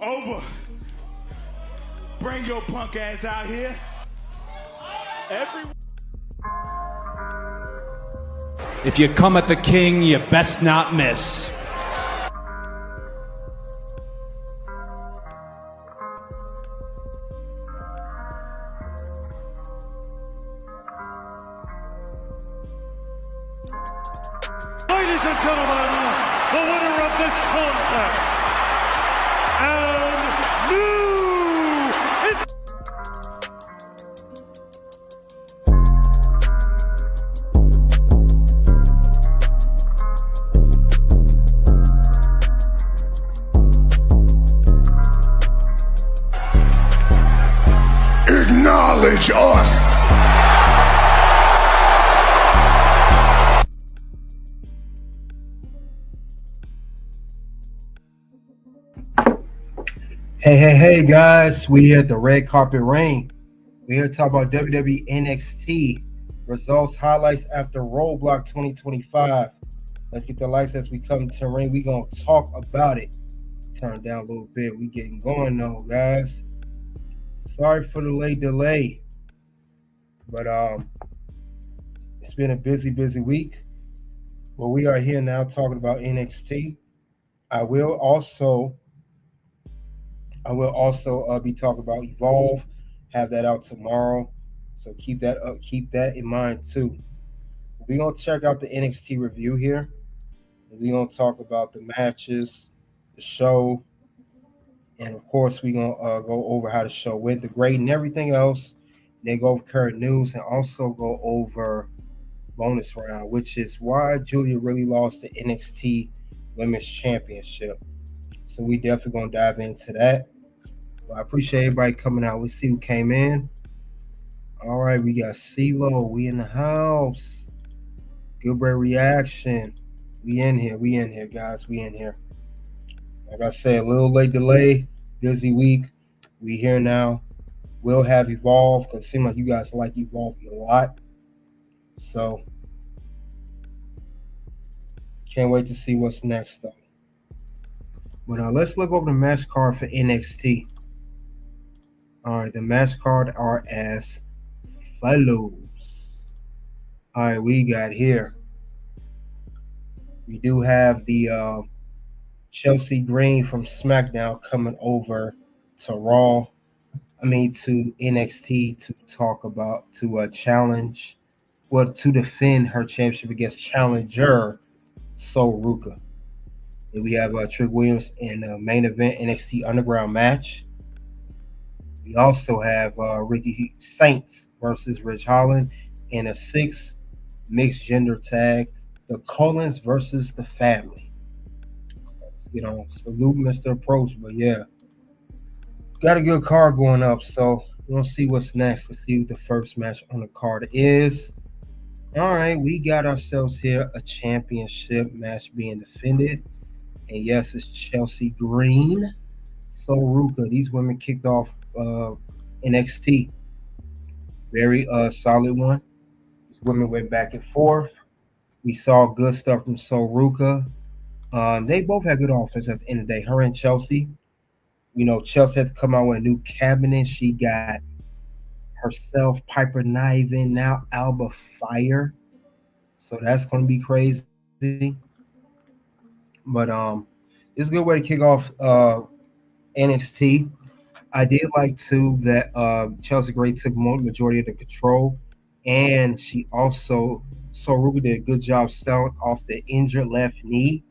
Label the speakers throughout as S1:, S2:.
S1: Over. Bring your punk ass out here.
S2: If you come at the king, you best not miss.
S3: Ladies and gentlemen, the winner of this contest and
S1: Acknowledge us.
S4: Hey, guys, we here at the Red Carpet Reign. We're here to talk about WWE NXT Results, highlights after Roadblock 2025. Let's get the lights as we come to the ring. We're going to talk about it. Turn down a little bit. We getting going though, guys. Sorry for the late delay. But it's been a busy week. Well, we are here now talking about NXT. I will also be talking about Evolve. Have that out tomorrow, so keep that up. Keep that in mind too. We're gonna check out the NXT review here. We're gonna talk about the matches, the show, and of course we're gonna go over how the show went, the grade, and everything else. Then go over current news and also go over bonus round, which is why Julia really lost the NXT Women's Championship. So we definitely gonna dive into that. Well, I appreciate everybody coming out. Let's see who came in. All right, we got CeeLo. We in the house. Gilbert Reaction. We in here, guys. We in here. Like I said, a little late delay. Busy week. We here now. We'll have Evolve because it seems like you guys like Evolve a lot. So can't wait to see what's next though. But let's look over the match card for NXT. All right, the match card are as follows. All right, we got here. We do have the Chelsea Green from SmackDown coming over to Raw. To NXT to to defend her championship against challenger Sol Ruka. And we have Trick Williams in the main event NXT Underground match. We also have Ricky Saints versus Ridge Holland in a 6 mixed gender tag. The Collins versus the Family. So, salute Mr. Approach, but yeah. Got a good card going up, so we're going to see what's next. Let's see what the first match on the card is. All right, we got ourselves here a championship match being defended. And yes, it's Chelsea Green, Sol Ruka. These women kicked off NXT. Very solid one. These women went back and forth. We saw good stuff from Sol Ruka. They both had good offense at the end of the day. Her and Chelsea. Chelsea had to come out with a new cabinet. She got herself Piper Niven, now Alba Fire. So that's going to be crazy. But it's a good way to kick off NXT. I did like too that Chelsea Gray took majority of the control, and she also Sol Ruka did a good job selling off the injured left knee.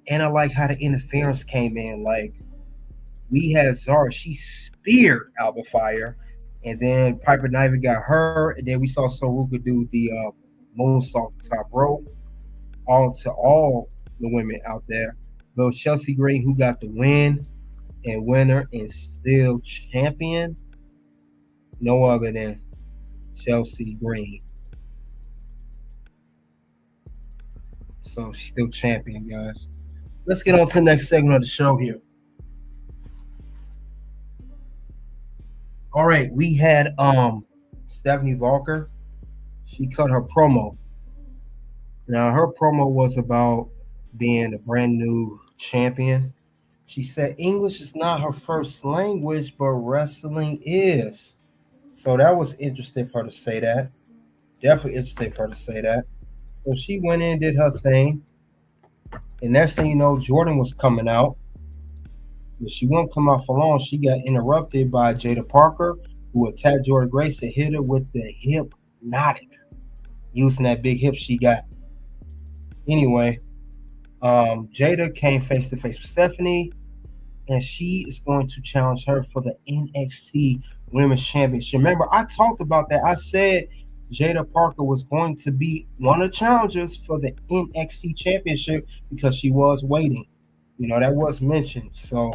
S4: And I like how the interference came in. Like we had Zara, she speared Alba Fire, and then Piper Niven got her, and then we saw Sol Ruka do the moonsault top rope to all the women out there. Though Chelsea Green, who got the win and winner and still champion, no other than Chelsea Green. So she's still champion, guys. Let's get on to the next segment of the show here. All right, we had Stephanie Walker. She cut her promo. Now her promo was about being a brand new champion. She said English is not her first language, but wrestling is. So that was interesting for her to say that. Definitely interesting for her to say that. So she went in, did her thing. And next thing you know, Jordan was coming out. But she wouldn't come out for long. She got interrupted by Jada Parker, who attacked Jordan Grace and hit her with the hypnotic, using that big hip she got. Anyway, Jada came face to face with Stephanie, and she is going to challenge her for the NXT Women's Championship. Remember, I talked about that. I said Jada Parker was going to be one of the challengers for the NXT Championship because she was waiting. You know, that was mentioned. So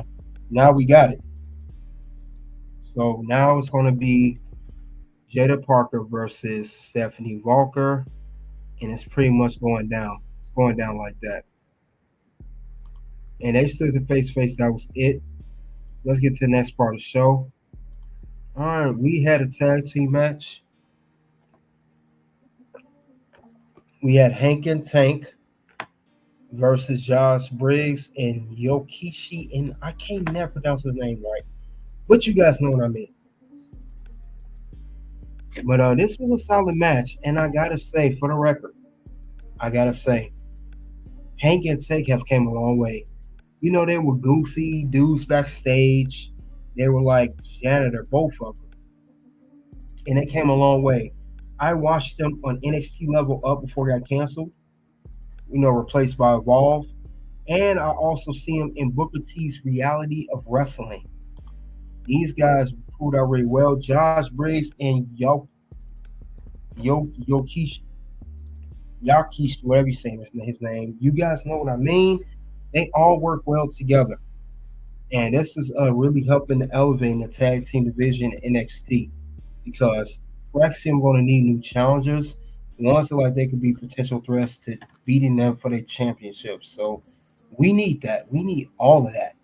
S4: now we got it. So now it's going to be Jada Parker versus Stephanie Walker, and it's pretty much going down. It's going down like that. And they stood to face to face. That was it. Let's get to the next part of the show. All right, we had a tag team match. We had Hank and Tank versus Josh Briggs and Yokishi, and I can't never pronounce his name right, but you guys know what I mean. But this was a solid match, and I gotta say, for the record, Hank and Tank have came a long way. You know, they were goofy dudes backstage. They were like janitor, both of them, and they came a long way. I watched them on NXT Level Up before it got canceled. You know, replaced by Evolve. And I also see him in Booker T's Reality of Wrestling. These guys pulled out really well. Josh Briggs and Yokish, whatever you say his name. You guys know what I mean. They all work well together. And this is really helping elevate the tag team division in NXT because Wrexham going to need new challengers. Ones that like they could be potential threats to beating them for their championship. So we need that. We need all of that.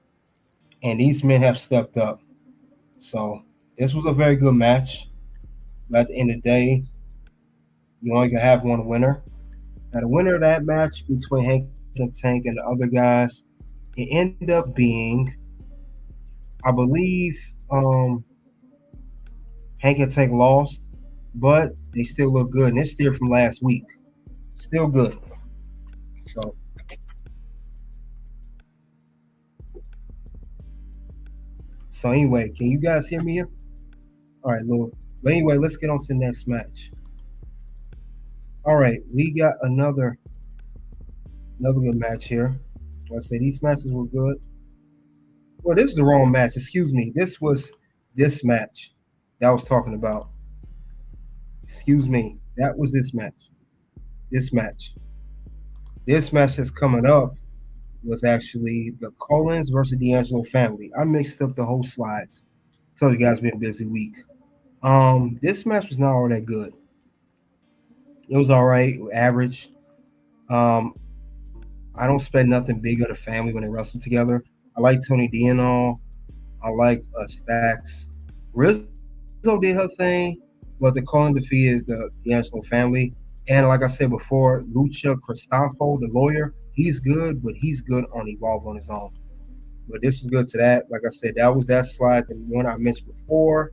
S4: And these men have stepped up. So this was a very good match. But at the end of the day, you only can have one winner. Now the winner of that match between Hank and Tank and the other guys, it ended up being, I believe, Hank and Tank lost, but they still look good. And it's still from last week. Still good. So anyway, can you guys hear me here? All right, Lord. But anyway, let's get on to the next match. All right, we got another good match here. Like I said, these matches were good. Well, this is the wrong match. Excuse me. This was this match that I was talking about. Excuse me. That was this match. This match. This match that's coming up was actually the Collins versus D'Angelo family. I mixed up the whole slides. Told you guys been a busy week. This match was not all that good. It was all right, average. I don't expect nothing big of the family when they wrestle together. I like Tony D and all. I like Stacks. Rizzo did her thing, but the Collins defeated the D'Angelo family. And like I said before, Lucha Cristofo, the lawyer, he's good, but he's good on Evolve on his own. But this was good to that. Like I said, that was that slide, the one I mentioned before.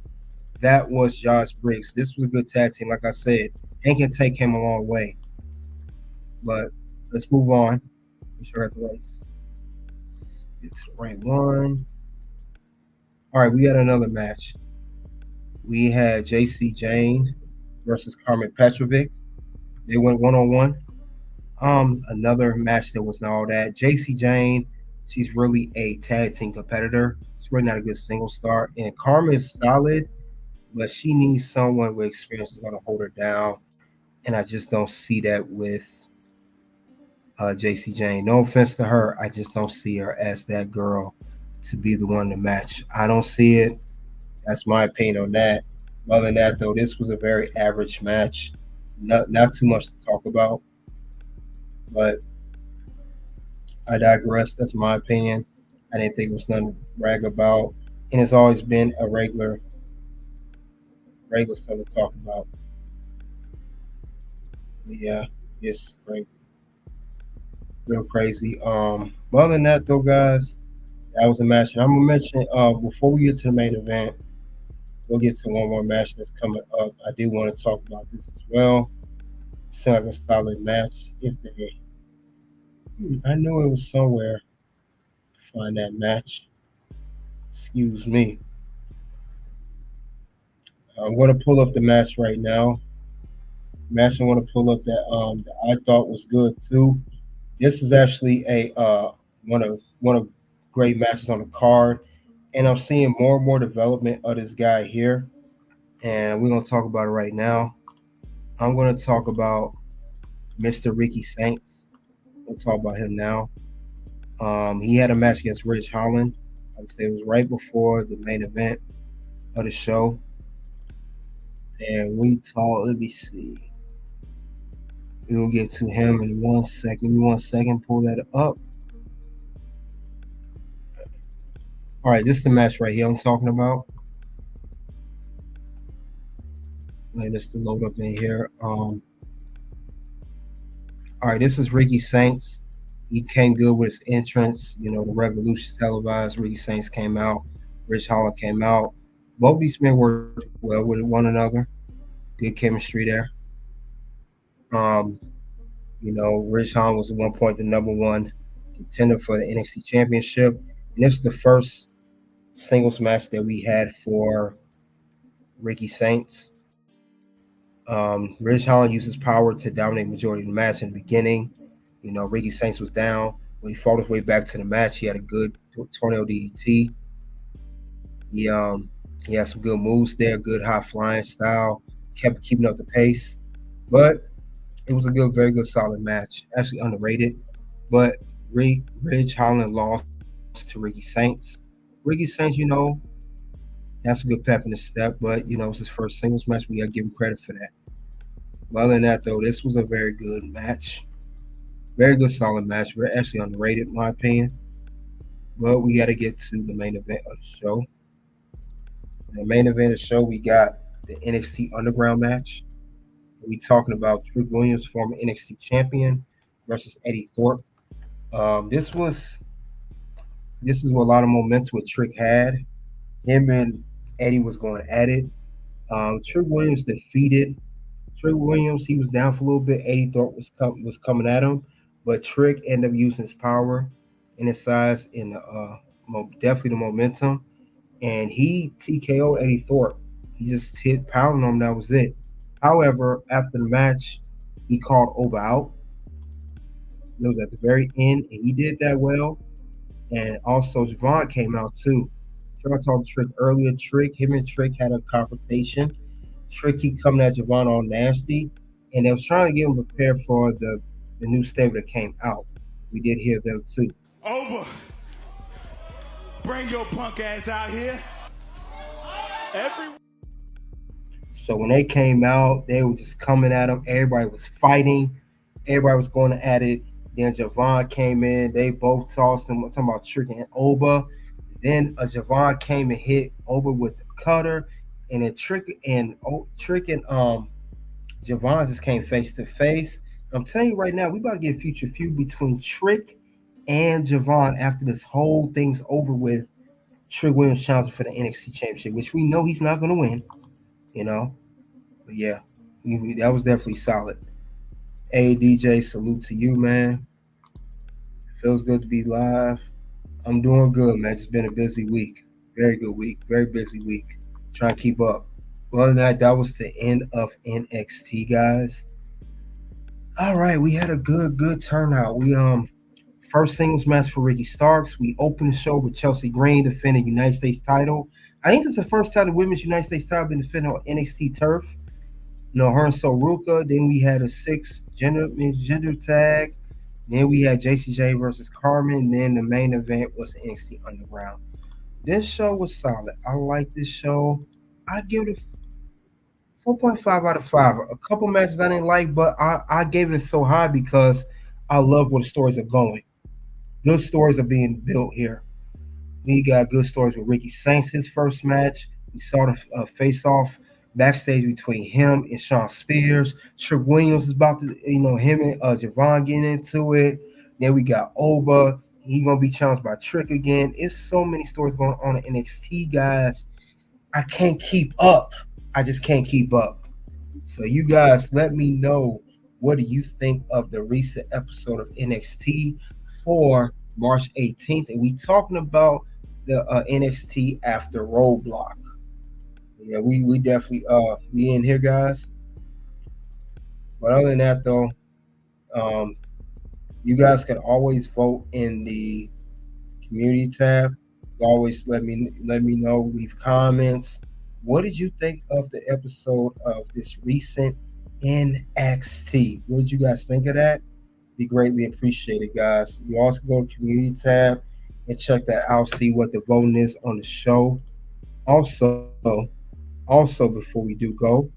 S4: That was Josh Briggs. This was a good tag team. Like I said, Hank and Tank came a long way. But let's move on. Make sure I have the right. It's the right one. All right, we got another match. We had JC Jane versus Carmen Petrovic. They went one-on-one. Another match that was not all that. JC Jane, she's really a tag team competitor. She's really not a good single star. And Carmen is solid, but she needs someone with experience that's going to hold her down. And I just don't see that with JC Jane. No offense to her. I just don't see her as that girl to be the one to match. I don't see it. That's my opinion on that. Other than that, though, this was a very average match. Not too much to talk about. But I digress. That's my opinion. I didn't think it was nothing to brag about. And it's always been a regular stuff to talk about. But yeah, it's crazy. Real crazy. Other than that though, guys, That was a match. And I'm gonna mention before we get to the main event, we'll get to one more match that's coming up. I do want to talk about this as well. Seems like a solid match. If they, I knew it was somewhere. Find that match. Excuse me. I'm gonna pull up the match right now. Match I want to pull up that I thought was good too. This is actually a one of great matches on the card, and I'm seeing more and more development of this guy here, and we're gonna talk about it right now. I'm gonna talk about Mr. Ricky Saints. We'll talk about him now. He had a match against Rich Holland. I would say it was right before the main event of the show, and we talked. Let me see. We will get to him in 1 second. Give me 1 second. Pull that up. All right, this is the match right here I'm talking about. Let this to load up in here. All right, this is Ricky Saints. He came good with his entrance. You know, the Revolution televised. Ricky Saints came out. Rich Holland came out. Both these men worked well with one another. Good chemistry there. Um, you know, Rich Holland was at one point the number one contender for the NXT Championship, and this is the first singles match that we had for Ricky Saints. Rich Holland used his power to dominate the majority of the match in the beginning. You know, Ricky Saints was down. When he fought his way back to the match, he had a good tornado DDT. He had some good moves there, good high flying style, kept keeping up the pace. But it was a good, very good, solid match. Actually underrated. But Rich Holland lost to Ricky Saints. Ricky Saints, you know, that's a good pep in the step, but you know, it's his first singles match. We gotta give him credit for that. But other than that, though, this was a very good match. Very good, solid match. Very actually underrated, in my opinion. But we got to get to the main event of the show. The main event of the show, we got the NXT Underground match. We talking about Trick Williams, former NXT champion, versus Eddy Thorpe. This is what a lot of momentum with Trick had. Him and Eddie was going at it. Trick Williams defeated Trick Williams. He was down for a little bit. Eddy Thorpe was coming at him, but Trick ended up using his power and his size and definitely the momentum, and he TKO'd Eddy Thorpe. He just hit pounding him. That was it. However, after the match, he called Oba out. It was at the very end, and he did that well. And also, Javon came out too. I talked to Trick earlier. Him and Trick had a confrontation. Trick keep coming at Javon all nasty, and they was trying to get him prepared for the new stable that came out. We did hear them too.
S1: Over. Bring your punk ass out here.
S4: So when they came out, they were just coming at him. Everybody was fighting. Everybody was going at it. Then Javon came in. They both tossed him. I'm talking about Trick and Oba. Then Javon came and hit Oba with the cutter, and then Trick and Javon just came face to face. I'm telling you right now, we about to get a future feud between Trick and Javon after this whole thing's over with. Trick Williams challenging for the NXT Championship, which we know he's not going to win, you know. But yeah, that was definitely solid. Hey DJ, salute to you, man. Feels good to be live. I'm doing good, man. It's been a busy week. Very good week. Very busy week. Trying to keep up. Well, than that was the end of NXT, guys. All right, we had a good turnout. We first singles match for Ricky Starks. We opened the show with Chelsea Green defending United States title. I think it's the first time the women's United States title been defended on NXT turf. You know, her and Soruka. Then we had a men's gender tag. Then we had JCJ versus Carmen. Then the main event was NXT Underground. This show was solid. I like this show. I give it a 4.5 out of 5. A couple matches I didn't like, but I gave it so high because I love where the stories are going. Good stories are being built here. We got good stories with Ricky Saints, his first match. We saw the face-off backstage between him and Shawn Spears. Trick Williams is about to, him and Javon getting into it. Then we got Oba. He's gonna be challenged by Trick again. It's so many stories going on in NXT, guys. I can't keep up. I just can't keep up. So you guys, let me know, what do you think of the recent episode of NXT for March 18th? And we talking about the NXT After Roadblock. Yeah, we definitely be in here, guys. But other than that, though, you guys can always vote in the community tab. Always let me know. Leave comments. What did you think of the episode of this recent NXT? What did you guys think of that? Be greatly appreciated, guys. You also go to community tab and check that out. See what the voting is on the show. Also, before we do go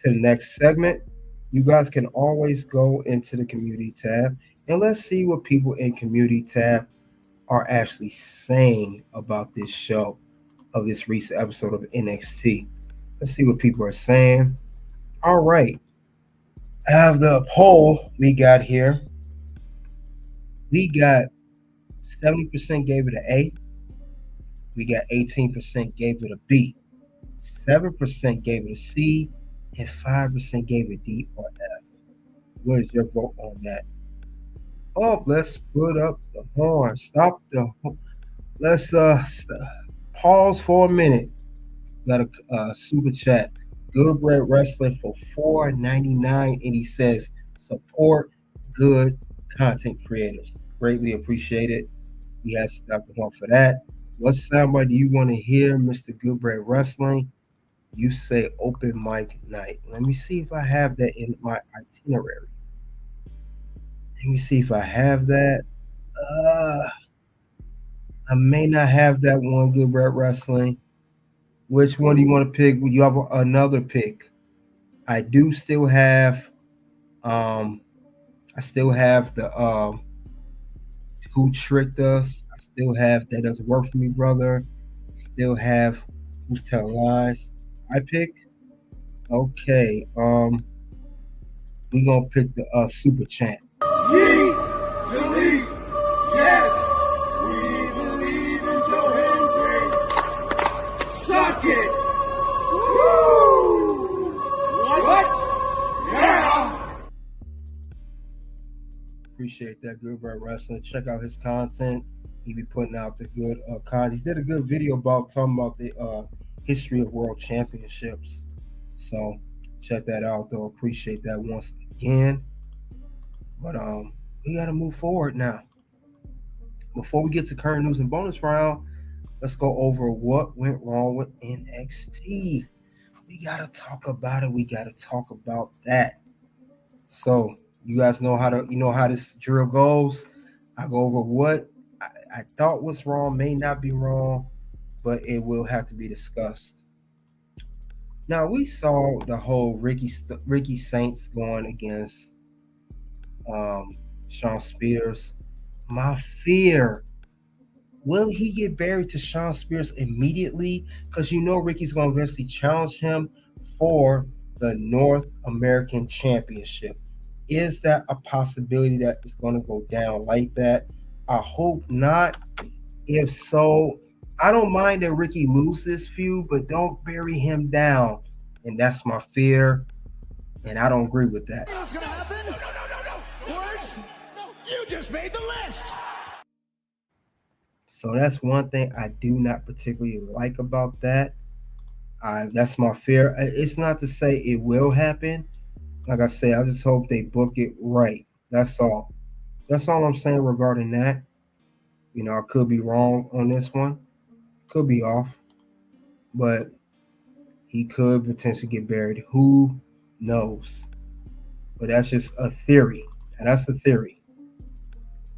S4: to the next segment, you guys can always go into the community tab and let's see what people in community tab are actually saying about this show of this recent episode of NXT. Let's see what people are saying. All right. I have the poll we got here. We got 70% gave it an A. We got 18% gave it a B. 7% gave it a C. And 5% gave it D or F. What is your vote on that? Oh, let's put up the horn. Stop the horn. Let's pause for a minute. Got a super chat. Good Bread Wrestling for $4.99, and he says support good content creators. Greatly appreciate it. He has Dr. Horn for that. What soundbite do you want to hear, Mr. Good Bread Wrestling? You say open mic night. Let me see if I have that in my itinerary. Let me see if I have that. I may not have that one, Good Bread Wrestling. Which one do you want to pick? You have another pick. I do still have I still have the Who Tricked Us. I still have That Doesn't Work For Me, Brother. Still have Who's Telling Lies. I picked. Okay. We're gonna pick the super chant.
S1: Yeet, delete, yes, we believe in Joe Hendry. Suck it. Woo! What? Yeah.
S4: Appreciate that, Good Bird Wrestling. Check out his content. He be putting out the good content. He did a good video about talking about the history of world championships. So check that out, though. Appreciate that once again. But we got to move forward now. Before we get to current news and bonus round, let's go over what went wrong with NXT. We got to talk about it. We got to talk about that. So you guys know how this drill goes. I go over what I thought was wrong, may not be wrong, but it will have to be discussed. Now, we saw the whole Ricky Saints going against Shawn Spears. My fear, will he get buried to Shawn Spears immediately? Because Ricky's going to eventually challenge him for the North American Championship. Is that a possibility that it's going to go down like that? I hope not. If so, I don't mind that Ricky loses this feud, but don't bury him down. And that's my fear. And I don't agree with that.
S1: What's gonna happen? No. Words? No, you just made the list.
S4: So that's one thing I do not particularly like about that. That's my fear. It's not to say it will happen. Like I say, I just hope they book it right. That's all. That's all I'm saying regarding that. I could be wrong on this one. Could be off. But he could potentially get buried. Who knows? But that's just a theory. And that's a theory.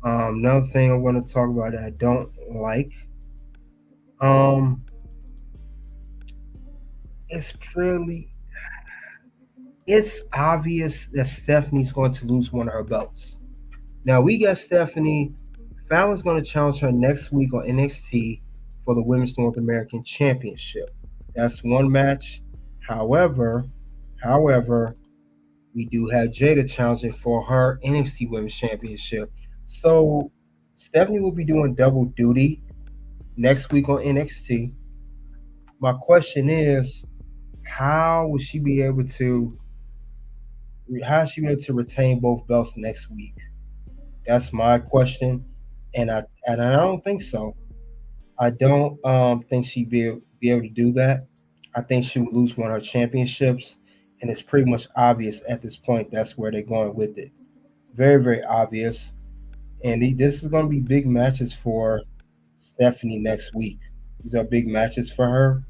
S4: Another thing I'm going to talk about that I don't like. It's obvious that Stephanie's going to lose one of her belts. Now, we got Stephanie. Fallon's going to challenge her next week on NXT for the Women's North American Championship. That's one match. However, we do have Jada challenging for her NXT Women's Championship. So Stephanie will be doing double duty next week on NXT. My question is, how will she be able to retain both belts next week? That's my question, and I don't think so. I don't think she'd be able to do that. I think she would lose one of her championships, and it's pretty much obvious at this point that's where they're going with it. Very, very obvious. And this is going to be big matches for Stephanie next week. These are big matches for her.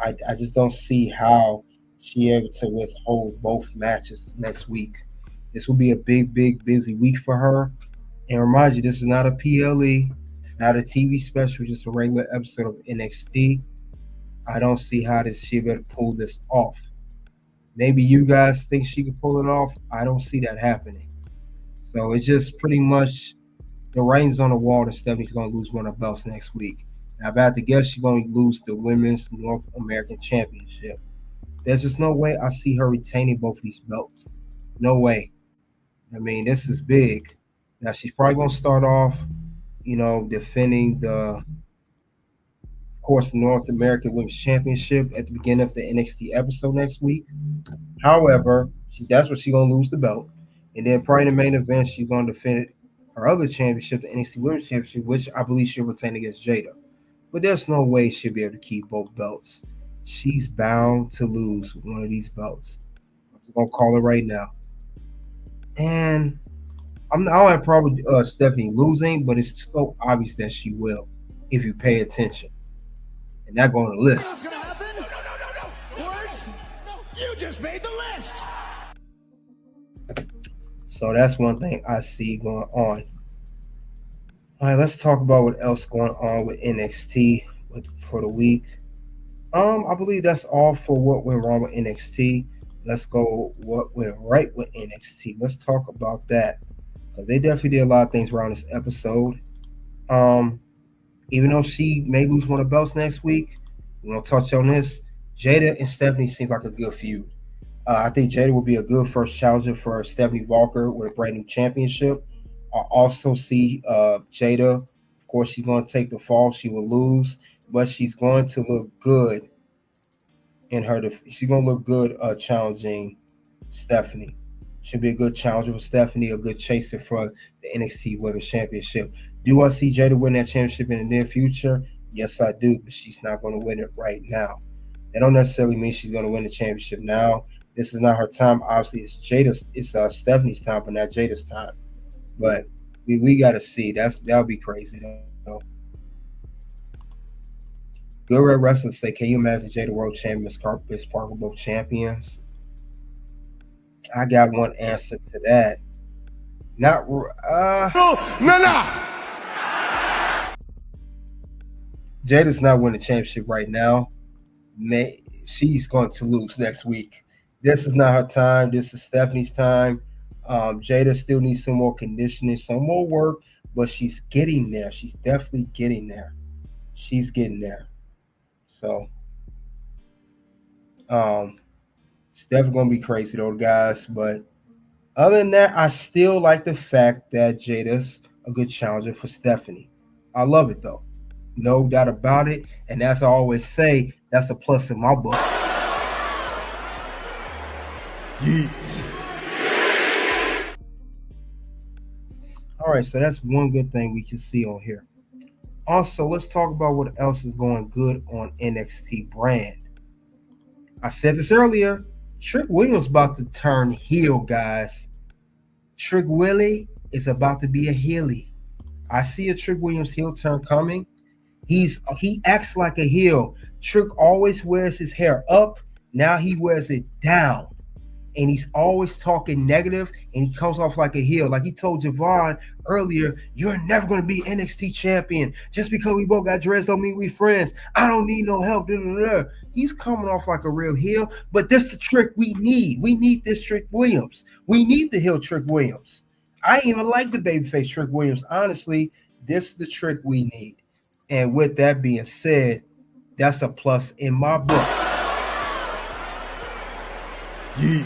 S4: I just don't see how she able to withhold both matches next week. This will be a big, big, busy week for her. And remind you, this is not a PLE. It's not a TV special, just a regular episode of NXT. I don't see how she better pull this off. Maybe you guys think she can pull it off. I don't see that happening. So it's just pretty much the writing's on the wall that Stephanie's going to lose one of her belts next week. Now, if I had to guess, she's going to lose the Women's North American Championship. There's just no way I see her retaining both of these belts. No way. I mean, this is big. Now, she's probably going to start off, defending of course, the North American Women's Championship at the beginning of the NXT episode next week. However, that's what she's going to lose the belt. And then probably in the main event, she's going to defend her other championship, the NXT Women's Championship, which I believe she'll retain against Jada. But there's no way she'll be able to keep both belts. She's bound to lose one of these belts. I'm just going to call it right now. And I don't have a problem with Stephanie losing, but it's so obvious that she will if you pay attention. And that go on the list.
S1: What's gonna happen? No. Words? You just made the list.
S4: So that's one thing I see going on. All right, let's talk about what else going on with NXT for the week. I believe that's all for what went wrong with NXT. Let's go what went right with NXT. Let's talk about that because they definitely did a lot of things around this episode. Even though she may lose one of the belts next week, we're going to touch on this. Jada and Stephanie seems like a good feud. I think Jada will be a good first challenger for Stephanie Walker with a brand new championship. I also see Jada. Of course, she's going to take the fall. She will lose, but she's going to look good she's going to look good challenging Stephanie. She'll be a good challenger for Stephanie, a good chaser for the NXT Women's Championship. Do I see Jada win that championship in the near future? Yes, I do, but she's not going to win it right now. That don't necessarily mean she's going to win the championship now. This is not her time. Obviously, it's Stephanie's time, but not Jada's time. But we got to see. That'll be crazy, though. Good Red Wrestlers say, can you imagine Jada World Champion, Miss Parker both champions? I got one answer to that. No. Jada's not winning the championship right now. She's going to lose next week. This is not her time. This is Stephanie's time. Jada still needs some more conditioning, some more work, but she's getting there. She's definitely getting there. She's getting there. So, it's definitely going to be crazy, though, guys. But other than that, I still like the fact that Jada's a good challenger for Stephanie. I love it, though. No doubt about it. And as I always say, that's a plus in my book.
S1: Yeet.
S4: All right, so that's one good thing we can see on here. Also, let's talk about what else is going good on NXT brand. I said this earlier. Trick Williams about to turn heel, guys. Trick Willie is about to be a heelie. I see a Trick Williams heel turn coming. He acts like a heel. Trick always wears his hair up. Now he wears it down. And he's always talking negative, and he comes off like a heel. Like he told Javon earlier, you're never going to be NXT champion. Just because we both got dreads don't mean we friends. I don't need no help. He's coming off like a real heel, but this the Trick we need. We need this Trick Williams. We need the heel Trick Williams. I even like the babyface Trick Williams. Honestly, this is the Trick we need. And with that being said, that's a plus in my book.
S1: Yeet.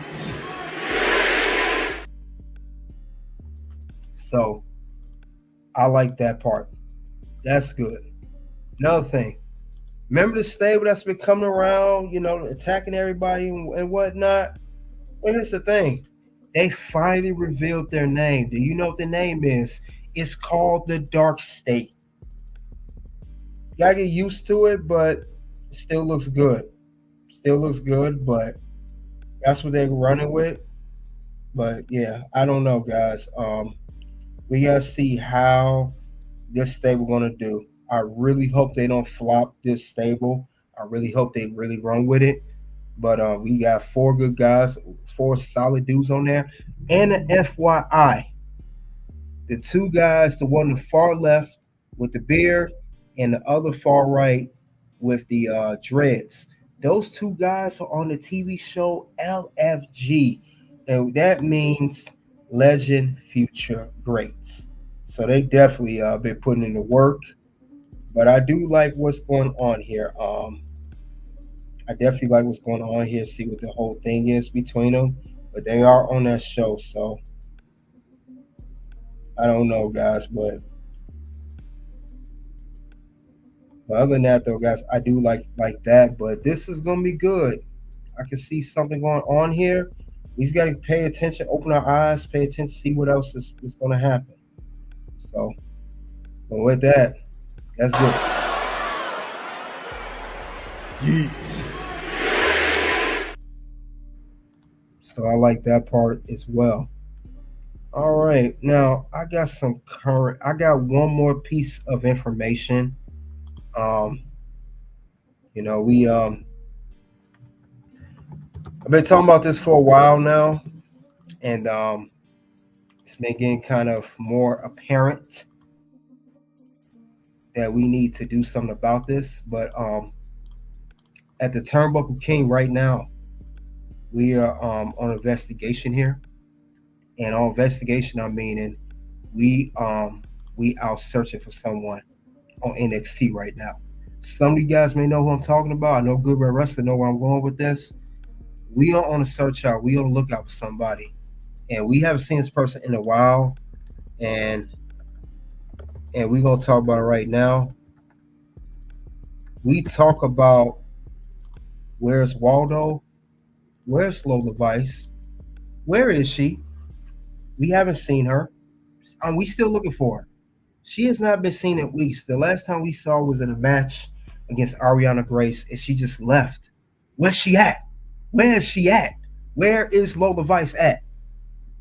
S4: So I like that part. That's good. Another thing. Remember the stable that's been coming around, attacking everybody and whatnot? Well, here's the thing. They finally revealed their name. Do you know what the name is? It's called the Dark State. You gotta get used to it, but it still looks good. Still looks good, but that's what they're running with. But yeah, I don't know, guys. We gotta see how this stable gonna do. I really hope they don't flop this stable. I really hope they really run with it. But we got four good guys, four solid dudes on there. And an FYI, the two guys, the one on the far left with the beard and the other far right with the dreads. Those two guys are on the TV show LFG, and that means Legend Future Greats. So they definitely been putting in the work. But I do like what's going on here. I definitely like what's going on here. See what the whole thing is between them. But they are on that show, so I don't know, guys. But other than that, though, guys, I do like that. But this is gonna be good. I can see something going on here. We just got to pay attention, open our eyes, pay attention, see what else is going to happen. So, but with that, that's good.
S1: Yeet.
S4: So I like that part as well. All right, now I got one more piece of information. I've been talking about this for a while now, and it's been getting kind of more apparent that we need to do something about this. But at the Turnbuckle King right now, we are on investigation here, and on investigation I mean we out searching for someone on NXT right now. Some of you guys may know who I'm talking about. I know Good Red Wrestler know where I'm going with this. We are on a search out. We on the lookout for somebody, and we haven't seen this person in a while, and we're gonna talk about it right now. We talk about where's Waldo, where's Lola Vice, where is she? We haven't seen her. We still looking for her. She has not been seen in weeks. The last time we saw her was in a match against Ariana Grace, and she just left. Where's she at? Where is she at? Where is Lola Vice at?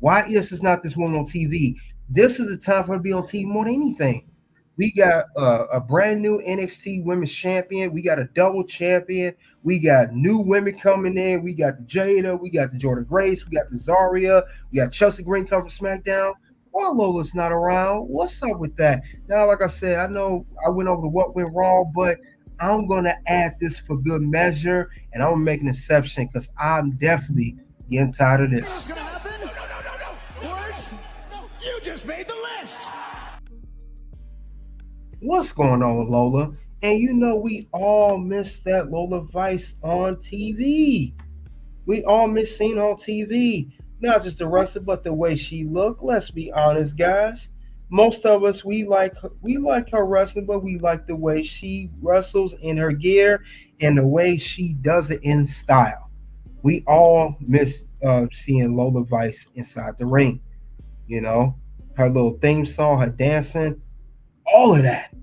S4: Why is this not this woman on TV? This is the time for her to be on TV more than anything. We got a brand new NXT Women's Champion. We got a double champion. We got new women coming in. We got the Jada. We got the Jordan Grace. We got the Zarya. We got Chelsea Green coming from SmackDown. Why Lola's not around? What's up with that? Now, like I said, I know I went over to what went wrong, but I'm going to add this for good measure, and I'm going to make an exception because I'm definitely getting tired of this.
S1: What's gonna happen? No. Words? No, you just made the list.
S4: What's going on with Lola? And we all miss that Lola Vice on TV. We all miss seeing her on TV. Not just the wrestler, but the way she looked. Let's be honest, guys. Most of us, we like her wrestling, but we like the way she wrestles in her gear and the way she does it in style. We all miss seeing Lola Vice inside the ring. Her little theme song, her dancing, all of that.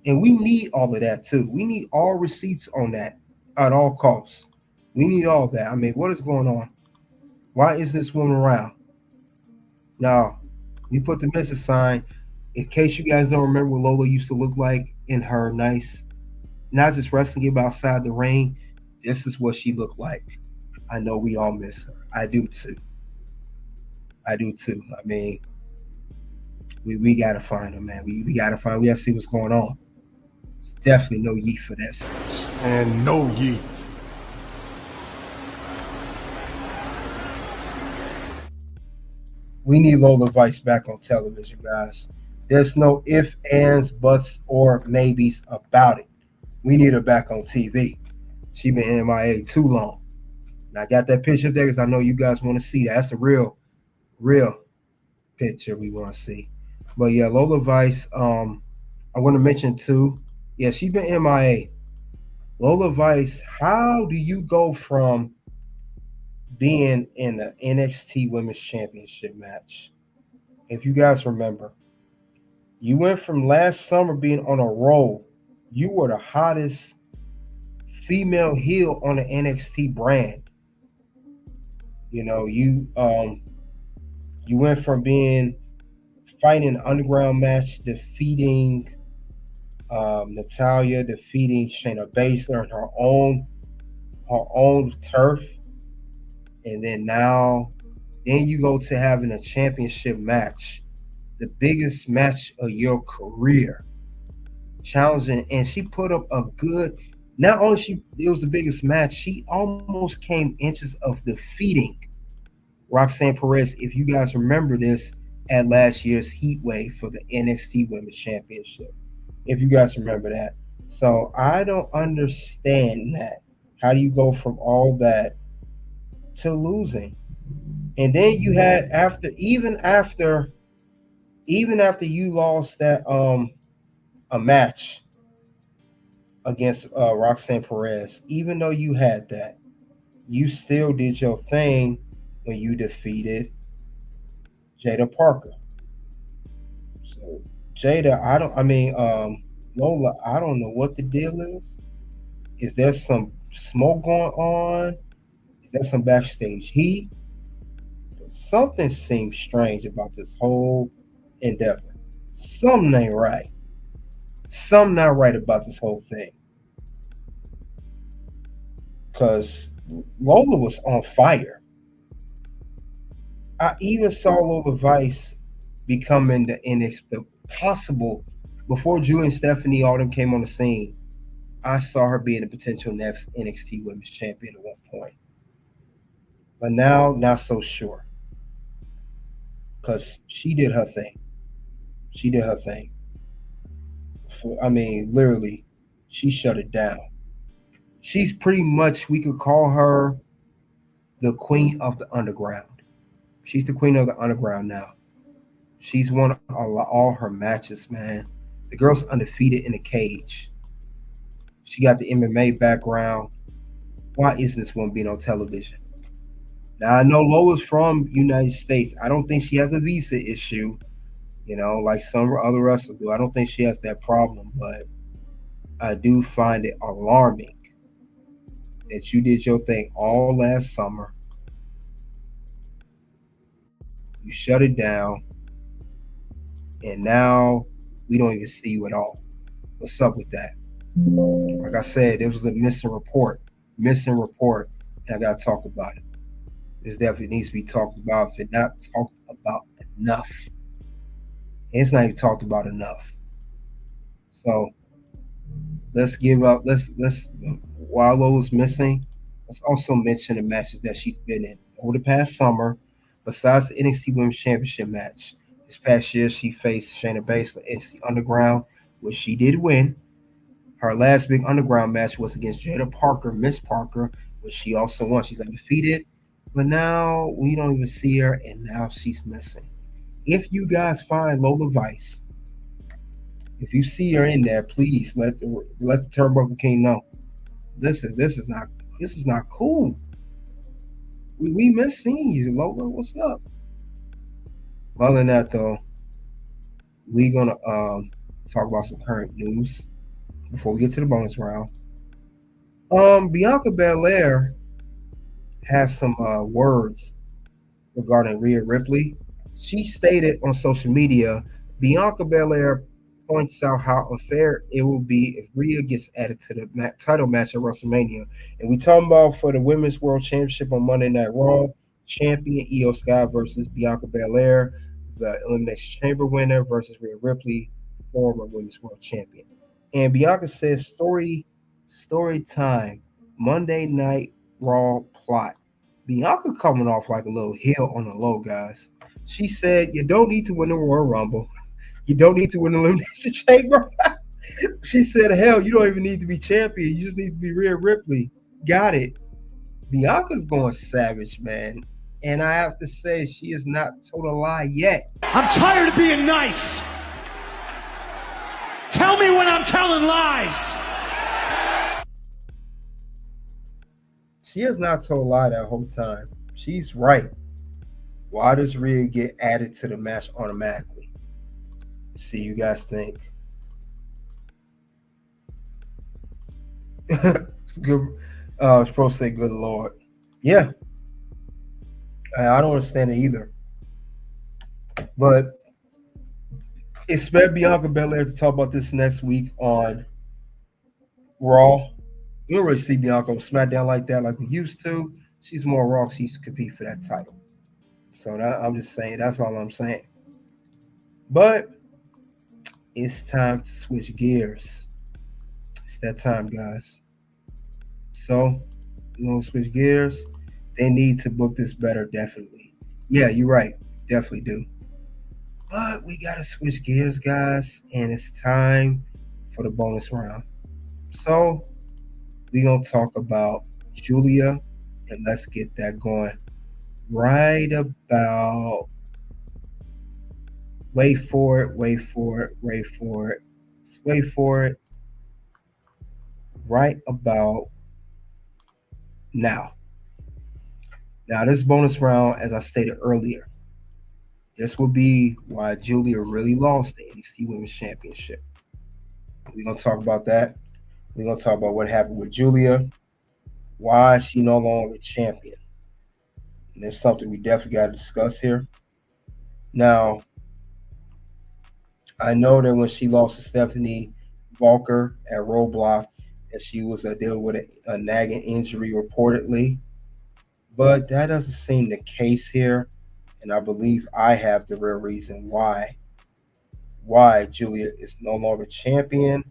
S4: And we need all of that too. We need all receipts on that at all costs. We need all that. I mean, what is going on? Why is this woman around? Now, we put the message sign. In case you guys don't remember what Lola used to look like in her nice, not just wrestling game outside the ring, this is what she looked like. I know we all miss her. I do too. I mean, we gotta find her, man. We gotta see what's going on. There's definitely no yeet for this.
S1: And no yeet.
S4: We need Lola Vice back on television, guys. There's no ifs, ands, buts, or maybes about it. We need her back on TV. She been MIA too long. And I got that picture up there because I know you guys want to see that. That's the real picture we want to see. But yeah, Lola Vice. I want to mention too. Yeah, she's been MIA. Lola Vice. How do you go from being in the NXT Women's Championship match? If you guys remember, you went from last summer being on a roll. You were the hottest female heel on the NXT brand. You went from being fighting an underground match, defeating Natalia, defeating Shayna Baszler on her own turf, and then you go to having a championship match, the biggest match of your career, challenging, and she put up a good. Not only it was the biggest match, she almost came inches of defeating Roxanne Perez. If you guys remember this at last year's Heat Wave for the NXT Women's Championship, if you guys remember that. So I don't understand that. How do you go from all that to losing? And then you had even after you lost that a match against Roxanne Perez, even though you had that, you still did your thing when you defeated Jada Parker. So Jada, Lola, I don't know what the deal is. Is there some smoke going on? Is there some backstage heat? Something seems strange about this whole endeavor. Something ain't right. Something not right about this whole thing. Because Lola was on fire. I even saw Lola Vice becoming the possible, before Julie and Stephanie all them came on the scene. I saw her being a potential next NXT Women's Champion at one point. But now, not so sure. Because she did her thing. She did her thing. Literally, she shut it down. She's pretty much, we could call her the queen of the underground. She's the queen of the underground now. She's won all her matches, man. The girl's undefeated in the cage. She got the MMA background. Why isn't this one being on television? Now, I know Lola's from United States. I don't think she has a visa issue, like some other wrestlers do. I don't think she has that problem, but I do find it alarming that you did your thing all last summer. You shut it down, and now we don't even see you at all. What's up with that? Like I said, there was a missing report, and I got to talk about it. This definitely needs to be talked about. If it's not talked about enough, it's not even talked about enough. So let's while Lola's missing, let's also mention the matches that she's been in over the past summer. Besides the NXT Women's Championship match, this past year she faced Shayna Baszler in NXT Underground, which she did win. Her last big Underground match was against Jada Parker, Miss Parker, which she also won. She's undefeated, but now we don't even see her, and now she's missing. If you guys find Lola Vice, if you see her in there, please let the Turnbuckle King know. This is not cool. We miss seeing you, Lola. What's up? Other than that, though, we're gonna talk about some current news before we get to the bonus round. Bianca Belair has some words regarding Rhea Ripley. She stated on social media, Bianca Belair points out how unfair it will be if Rhea gets added to the title match at WrestleMania. And we talking about for the Women's World Championship on Monday Night Raw, champion Io Sky versus Bianca Belair, the Elimination Chamber winner versus Rhea Ripley, former Women's World Champion. And Bianca says, story time, Monday Night Raw plot. Bianca coming off like a little heel on the low, guys. She said, you don't need to win the Royal Rumble. You don't need to win the Elimination Chamber. She said, hell, you don't even need to be champion. You just need to be Rhea Ripley. Got it. Bianca's going savage, man. And I have to say, she is not told a lie yet.
S2: I'm tired of being nice. me when I'm telling lies.
S4: She has not told a lie that whole time. She's right. Why does Rhea get added to the match automatically? See, you guys think. It's good. I was supposed to say, good Lord. Yeah. I don't understand it either. But expect Bianca Belair to talk about this next week on Raw. We don't really see Bianca on SmackDown like that, like we used to. She's more Raw. She's compete for that title. So I'm just saying, that's all I'm saying. But it's time to switch gears. It's that time, guys. So we're gonna switch gears. They need to book this better, definitely. Yeah, you're right. Definitely do. But we gotta switch gears, guys, and it's time for the bonus round. So we're gonna talk about Julia, and let's get that going right about. Wait for it, wait for it, wait for it. Let's wait for it. Right about now. Now, this bonus round, as I stated earlier, this will be why Julia really lost the NXT Women's Championship. We're going to talk about that. We're going to talk about what happened with Julia, why she no longer champion. And that's something we definitely got to discuss here. Now, I know that when she lost to Stephanie Walker at Roadblock, that she was dealing with a nagging injury reportedly. But that doesn't seem the case here. And I believe I have the real reason why Julia is no longer champion.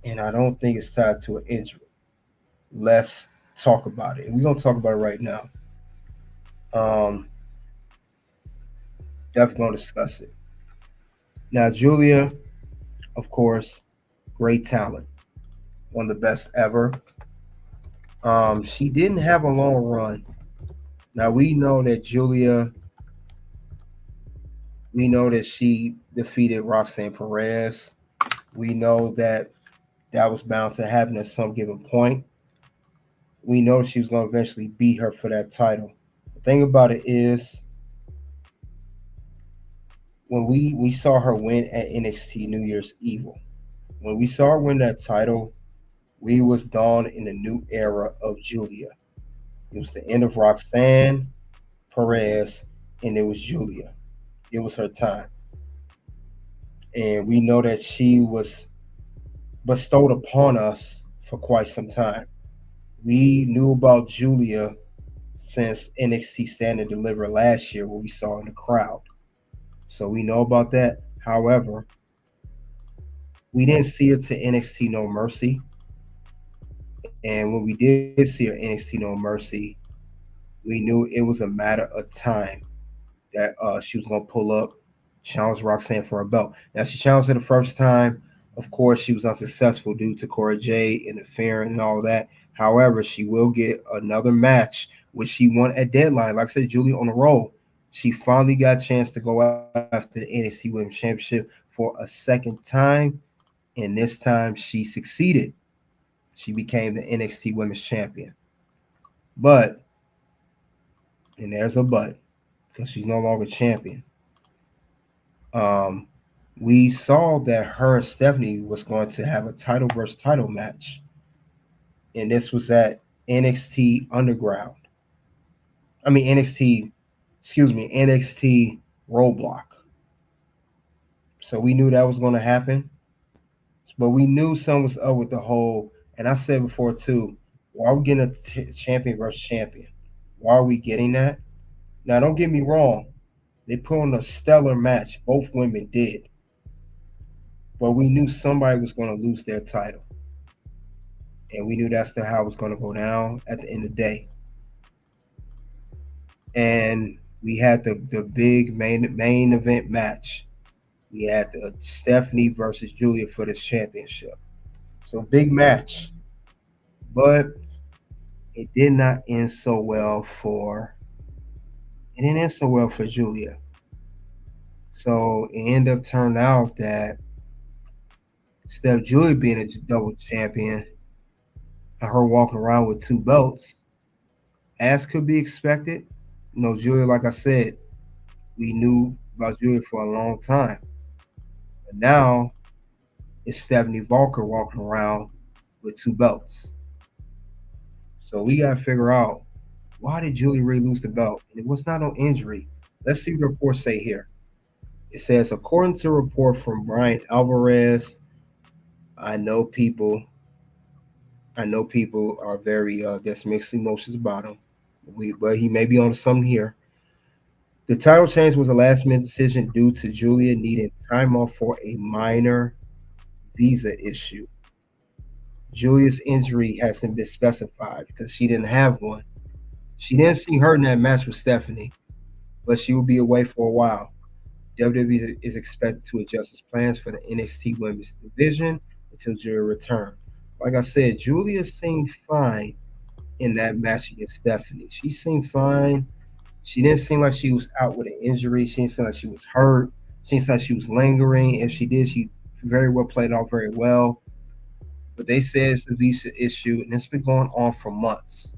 S4: And I don't think it's tied to an injury. Let's talk about it. And we're going to talk about it right now. Definitely going to discuss it. Now, Julia, of course, great talent. One of the best ever. She didn't have a long run. Now, we know that she defeated Roxanne Perez. We know that was bound to happen at some given point. We know she was going to eventually beat her for that title. The thing about it is, when we saw her win at NXT New Year's Evil, when we saw her win that title, we was dawn in a new era of Julia. It was the end of Roxanne Perez, and it was Julia. It was her time. And we know that she was bestowed upon us for quite some time. We knew about Julia since NXT Stand and Deliver last year, what we saw in the crowd. So we know about that. However, we didn't see her to NXT No Mercy. And when we did see her NXT No Mercy, we knew it was a matter of time that she was going to pull up, challenge Roxanne for a belt. Now, she challenged her the first time. Of course, she was unsuccessful due to Cora Jade interfering and all that. However, she will get another match, which she won at Deadline. Like I said, Julia on the roll. She finally got a chance to go after the NXT Women's Championship for a second time, and this time she succeeded. She became the NXT Women's Champion. But, and there's a but, because she's no longer champion. We saw that her and Stephanie was going to have a title versus title match. And this was at NXT Underground. NXT Roadblock. So we knew that was going to happen. But we knew something was up with the whole, and I said before too, why are we getting a champion versus champion? Why are we getting that? Now, don't get me wrong. They put on a stellar match. Both women did. But we knew somebody was going to lose their title. And we knew that's how it was going to go down at the end of the day. And we had the big main event match. We had the Stephanie versus Julia for this championship. So big match. But it did not end so well for Julia. So it ended up turning out that instead of Julia being a double champion and her walking around with two belts, as could be expected. Julia, like I said, we knew about Julia for a long time. But now it's Stephanie Walker walking around with two belts. So we got to figure out, why did Julia really lose the belt? And it was not no injury. Let's see what the reports say here. It says, according to a report from Brian Alvarez, I know people are very there's mixed emotions about him. But he may be on something here. The title change was a last minute decision due to Julia needing time off for a minor visa issue. Julia's injury hasn't been specified because she didn't have one. She didn't see her in that match with Stephanie, but she will be away for a while. WWE is expected to adjust its plans for the NXT Women's Division until Julia returns. Like I said, Julia seemed fine in that match against Stephanie. She seemed fine. She didn't seem like she was out with an injury. She didn't seem like she was hurt. She didn't seem like she was lingering. If she did, she very well played off very well. But they said it's the visa issue, and it's been going on for months.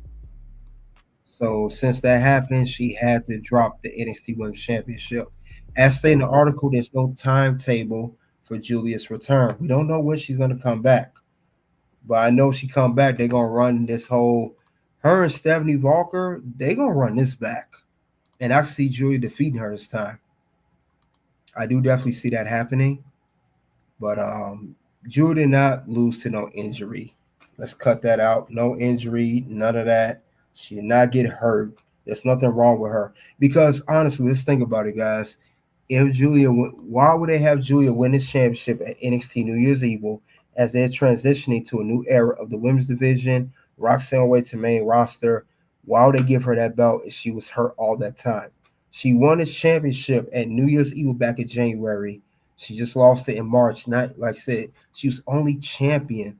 S4: So since that happened, she had to drop the NXT Women's Championship. As stated in the article, there's no timetable for Julia's return. We don't know when she's going to come back. But I know she come back, they're going to run this whole, her and Stephanie Walker, they're going to run this back. And I see Julia defeating her this time. I do definitely see that happening. But Julia did not lose to no injury. Let's cut that out. No injury, none of that. She did not get hurt. There's nothing wrong with her. Because honestly, let's think about it, guys. If Julia, why would they have Julia win this championship at NXT New Year's Evil as they're transitioning to a new era of the women's division, Roxanne way to main roster? Why would they give her that belt if she was hurt all that time? She won this championship at New Year's Evil back in January. She just lost it in March. Not like I said, she was only champion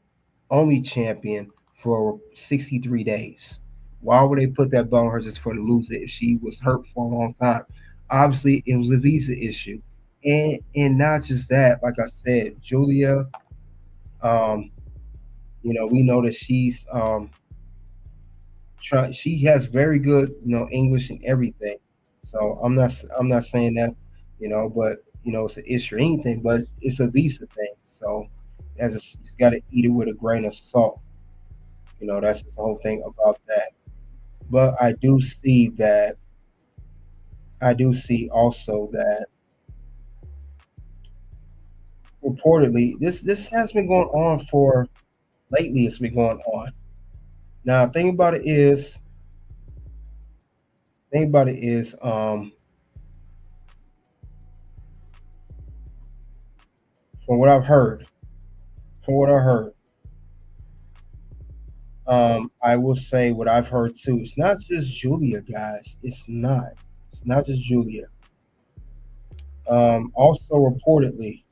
S4: for 63 days. Why would they put that belt on her just for to lose it if she was hurt for a long time? Obviously, it was a visa issue, and not just that. Like I said, Julia, we know that she's she has very good English and everything. So I'm not saying that but it's an issue or anything, but it's a visa thing. So you got to eat it with a grain of salt. That's the whole thing about that. But I do see also that reportedly this has been going on for lately. It's been going on. Now, thing about it is, from what I've heard, I will say what I've heard too. It's not just Julia, guys. It's not just Julia. Also reportedly,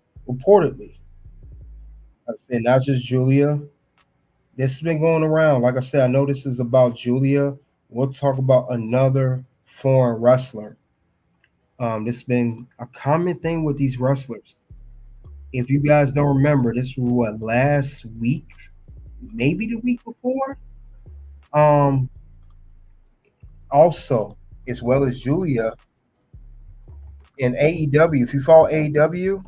S4: I said not just Julia. This has been going around. Like I said, I know this is about Julia. We'll talk about another foreign wrestler. This has been a common thing with these wrestlers. If you guys don't remember, this was what, last week, maybe the week before. Also, as well as Julia in AEW. If you follow AEW,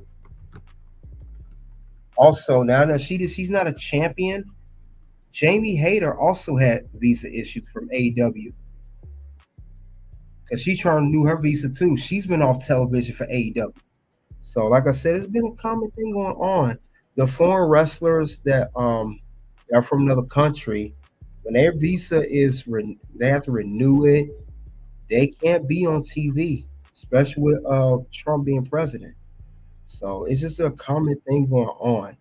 S4: also now that she's not a champion, Jamie Hayter also had visa issues from AEW because she's trying to do her visa too. She's been off television for AEW. So, like I said, it's been a common thing going on. The foreign wrestlers that are from another country, when their visa they have to renew it. They can't be on TV, especially with Trump being president. So it's just a common thing going on.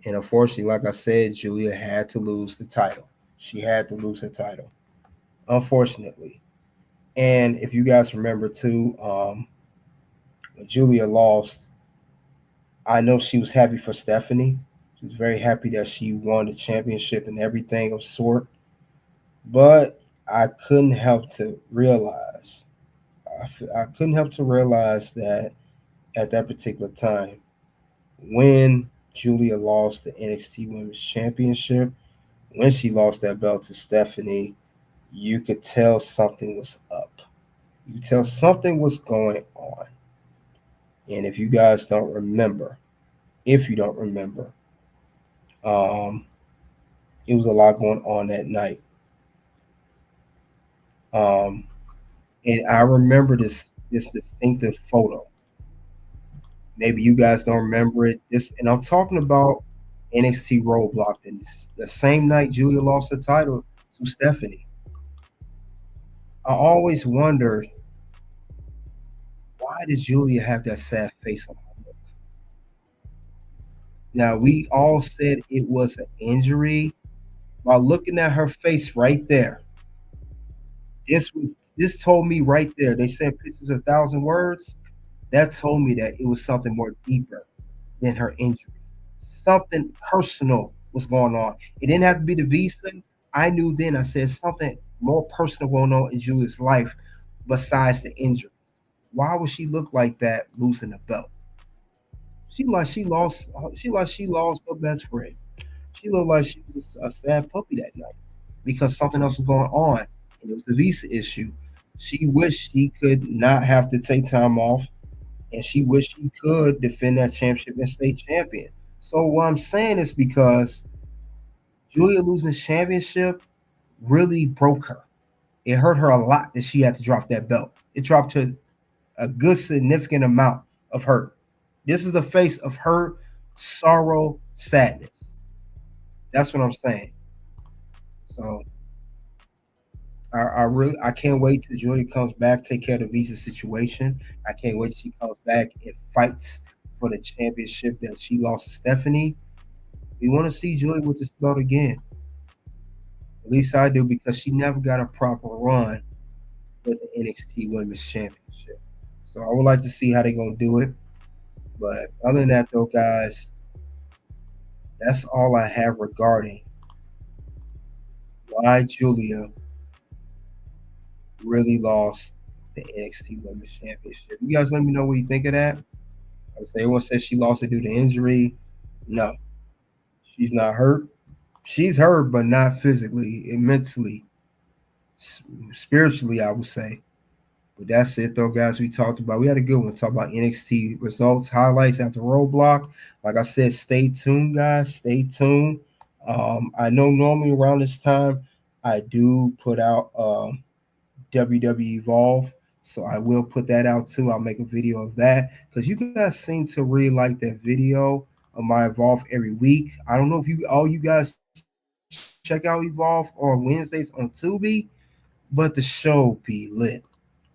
S4: And unfortunately, like I said, Julia had to lose the title. She had to lose her title, unfortunately. And if you guys remember too, when Julia lost, I know she was happy for Stephanie. She was very happy that she won the championship and everything of sort. But I couldn't help to realize, that at that particular time, when Julia lost the NXT Women's Championship. When she lost that belt to Stephanie, you could tell something was up. You could tell something was going on. And if you guys don't remember, if you don't remember, um, it was a lot going on that night. Um, and I remember this distinctive photo. Maybe you guys don't remember it. And I'm talking about NXT Roadblock. And the same night Julia lost the title to Stephanie. I always wondered, why did Julia have that sad face on her look? Now we all said it was an injury. While looking at her face right there, this told me right there. They said pictures 1,000 words. That told me that it was something more deeper than her injury. Something personal was going on. It didn't have to be the visa. I knew then. I said something more personal going on in Julia's life besides the injury. Why would she look like that losing the belt? She lost her best friend. She looked like she was a sad puppy that night because something else was going on, and it was the visa issue. She wished she could not have to take time off, and she wished she could defend that championship and stay champion. So what I'm saying is because Julia losing the championship really broke her. It hurt her a lot that she had to drop that belt. It dropped her a good significant amount of hurt. This is the face of hurt, sorrow, sadness. That's what I'm saying. So I can't wait till Julia comes back, take care of the visa situation. I can't wait till she comes back and fights for the championship that she lost to Stephanie. We want to see Julia with this belt again. At least I do, because she never got a proper run with the NXT Women's Championship. So I would like to see how they're gonna do it. But other than that, though, guys, that's all I have regarding why Julia really lost the NXT Women's Championship. You guys let me know what you think of that. Everyone says she lost it due to injury. No, she's not hurt. She's hurt, but not physically and mentally. Spiritually, I would say. But that's it, though, guys. We had a good one. Talk about NXT results, highlights after Roadblock. Like I said, stay tuned, guys. Stay tuned. I know normally around this time I do put out WWE Evolve, so I will put that out too. I'll make a video of that because you guys seem to really like that video of my Evolve every week. I don't know if you guys check out Evolve on Wednesdays on Tubi, but the show be lit.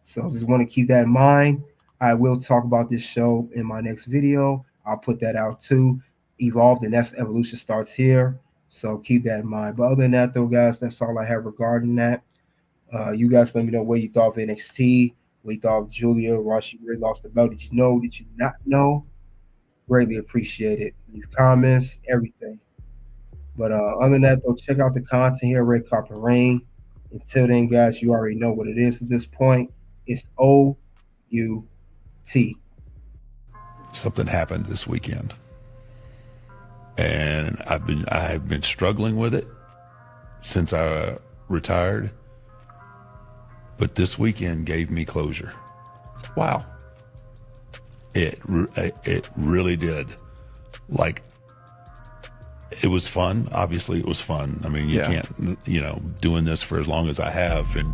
S4: So just want to keep that in mind. I will talk about this show in my next video. I'll put that out too. Evolve, the next evolution starts here. So keep that in mind. But other than that, though, guys, that's all I have regarding that. You guys let me know what you thought of NXT, what you thought of Julia, why she really lost the belt. Did you know? Did you not know? Greatly appreciate it. Leave comments, everything. But other than that, though, check out the content here, Red Carpet Rain. Until then, guys, you already know what it is at this point. It's OUT.
S5: Something happened this weekend, and I've been struggling with it since I retired. But this weekend gave me closure.
S6: Wow.
S5: It really did. Like, it was fun. Obviously, it was fun. I mean, you can't, doing this for as long as I have and